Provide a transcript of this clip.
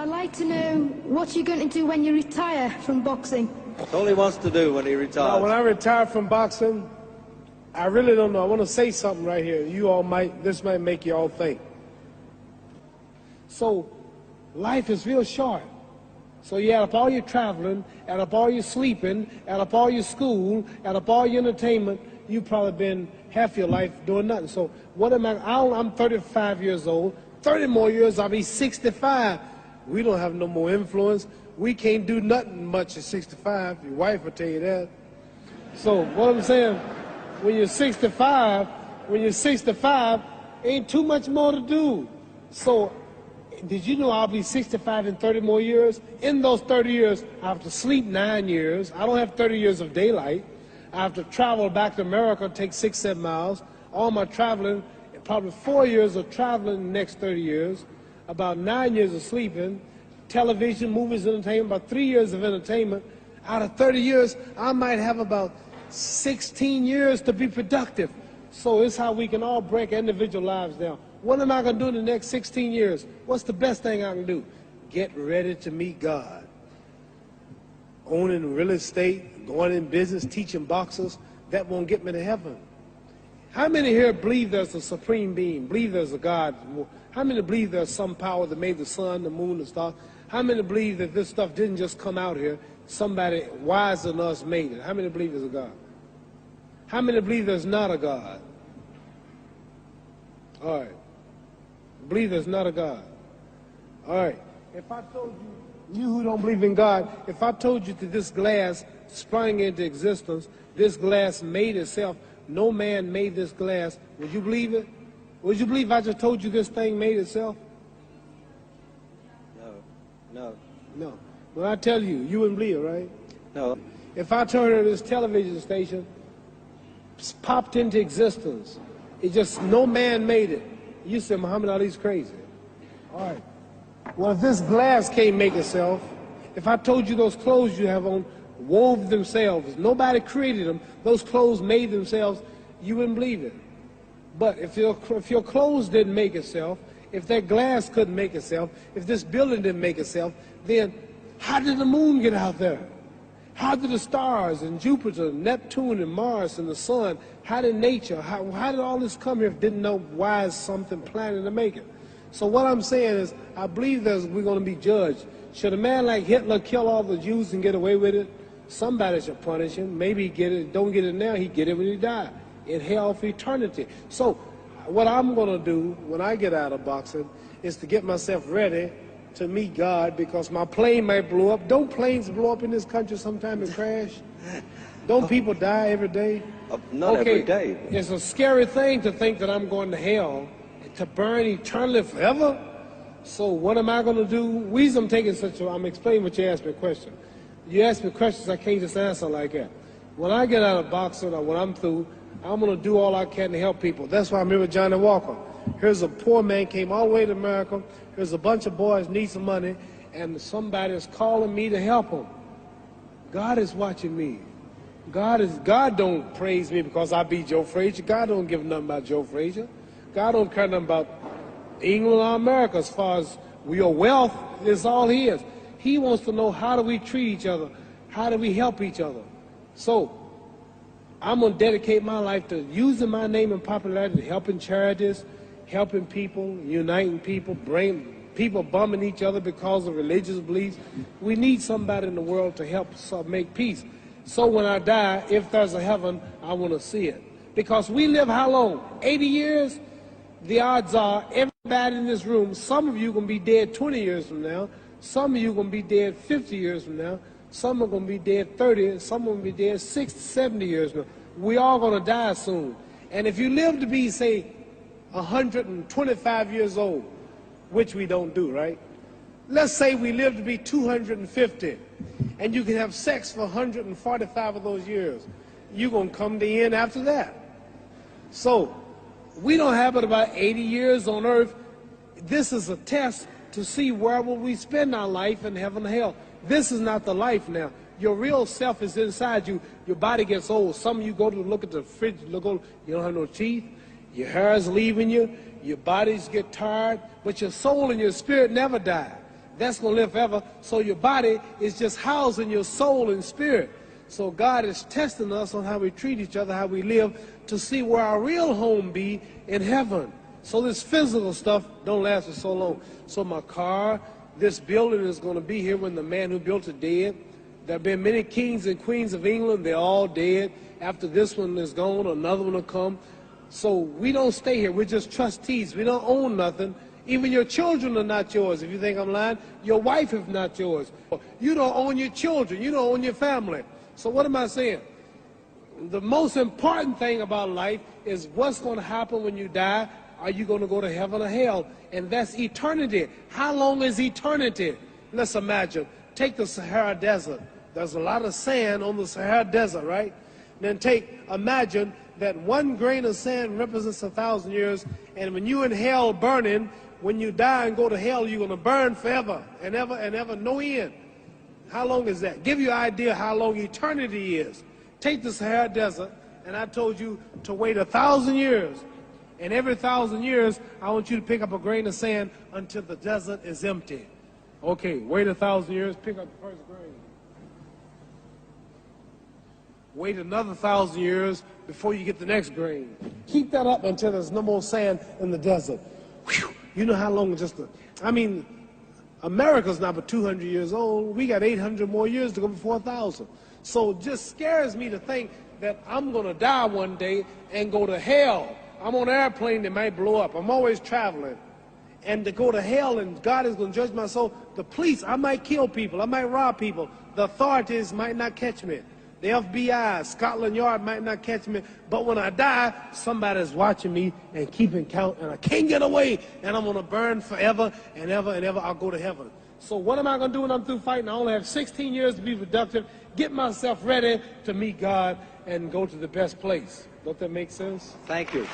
I'd like to know what you're going to do when you retire from boxing. That's all he wants to do when he retires. When I retire from boxing, I really don't know. I want to say something right here. This might make you all think. So, life is real short. So you add up all your traveling, add up all your sleeping, add up all your school, add up all your entertainment, you've probably been half your life doing nothing. So what am I'm 35 years old. 30 more years, I'll be 65. We don't have no more influence. We can't do nothing much at 65. Your wife will tell you that. So what I'm saying, when you're 65, ain't too much more to do. So did you know I'll be 65 in 30 more years? In those 30 years, I have to sleep 9 years. I don't have 30 years of daylight. I have to travel back to America, take 6-7 miles. All my traveling, probably 4 years of traveling in the next 30 years, about 9 years of sleeping, television, movies, entertainment, about 3 years of entertainment. Out of 30 years, I might have about 16 years to be productive. So it's how we can all break individual lives down. What am I going to do in the next 16 years? What's the best thing I can do? Get ready to meet God. Owning real estate, going in business, teaching boxers, that won't get me to heaven. How many here believe there's a supreme being, believe there's a God? How many believe there's some power that made the sun, the moon, the stars? How many believe that this stuff didn't just come out here? Somebody wiser than us made it. How many believe there's a God? How many believe there's not a God? All right. Believe there's not a God. All right. If I told you who don't believe in God, if I told you that this glass sprang into existence, this glass made itself, no man made this glass, would you believe it? Would you believe I just told you this thing made itself? No. When I tell you, you wouldn't believe it, right? No. If I told her this television station popped into existence, it just, no man made it, you said Muhammad Ali's crazy. All right. Well, if this glass can't make itself, if I told you those clothes you have on wove themselves, nobody created them, those clothes made themselves, you wouldn't believe it. But if your clothes didn't make itself, if that glass couldn't make itself, if this building didn't make itself, then how did the moon get out there? How did the stars and Jupiter, Neptune and Mars and the sun, how did nature, how did all this come here if didn't know why is something planning to make it? So what I'm saying is, I believe that we're going to be judged. Should a man like Hitler kill all the Jews and get away with it? Somebody should punish him. Maybe he get it, don't get it now, he get it when he died. In hell for eternity. So what I'm going to do when I get out of boxing is to get myself ready to meet God, because my plane might blow up. Don't planes blow up in this country sometime and crash? Don't people die every day? Not every day. It's a scary thing to think that I'm going to hell to burn eternally forever. So what am I going to do? Reason I'm taking I'm explaining what you asked me a question. You ask me questions I can't just answer like that. When I get out of boxing or when I'm through, I'm going to do all I can to help people. That's why I'm here with Johnny Walker. Here's a poor man, came all the way to America. Here's a bunch of boys need some money, and somebody is calling me to help them. God is watching me. God don't praise me because I beat Joe Frazier. God don't give nothing about Joe Frazier. God don't care nothing about England or America as far as your wealth is all his. He wants to know, how do we treat each other? How do we help each other? So I'm going to dedicate my life to using my name and popularity, helping charities, helping people, uniting people, bring people bumming each other because of religious beliefs. We need somebody in the world to help make peace. So when I die, if there's a heaven, I want to see it. Because we live how long? 80 years? The odds are everybody in this room, some of you are going to be dead 20 years from now, some of you are going to be dead 50 years from now, some are going to be dead 30, some are going to be dead 60, 70 years from now. We all going to die soon. And if you live to be, say, 125 years old, which we don't do, right? Let's say we live to be 250, and you can have sex for 145 of those years. You're going to come to the end after that. So we don't have but about 80 years on earth. This is a test to see where will we spend our life in heaven and hell. This is not the life now. Your real self is inside you. Your body gets old. Some of you go to look at the fridge, you don't have no teeth. Your hair is leaving you. Your bodies get tired. But your soul and your spirit never die. that's going to live forever. So your body is just housing your soul and spirit. So God is testing us on how we treat each other, how we live, to see where our real home be in heaven. So this physical stuff don't last for so long. So my car, this building is going to be here when the man who built it dead. There have been many kings and queens of England. They're all dead. After this one is gone, another one will come. So we don't stay here. We're just trustees. We don't own nothing. Even your children are not yours. If you think I'm lying, your wife is not yours. You don't own your children. You don't own your family. So what am I saying? The most important thing about life is what's going to happen when you die. Are you going to go to heaven or hell? And that's eternity. How long is eternity? Let's imagine. Take the Sahara Desert. There's a lot of sand on the Sahara Desert, right? Then imagine that one grain of sand represents 1,000 years, and when you're in hell burning, when you die and go to hell, you're going to burn forever and ever, no end. How long is that? Give you an idea how long eternity is. Take the Sahara Desert, and I told you to wait 1,000 years. And every 1,000 years, I want you to pick up a grain of sand until the desert is empty. Okay, wait 1,000 years, pick up the first grain. Wait another 1,000 years before you get the next grain. Keep that up until there's no more sand in the desert. Whew. You know how long America's not but 200 years old. We got 800 more years to go before 1,000. So it just scares me to think that I'm going to die one day and go to hell. I'm on an airplane that might blow up. I'm always traveling. And to go to hell and God is going to judge my soul. The police, I might kill people. I might rob people. The authorities might not catch me. The FBI, Scotland Yard might not catch me. But when I die, somebody's watching me and keeping count. And I can't get away. And I'm going to burn forever and ever and ever. I'll go to heaven. So what am I going to do when I'm through fighting? I only have 16 years to be productive. Get myself ready to meet God and go to the best place. Don't that make sense? Thank you.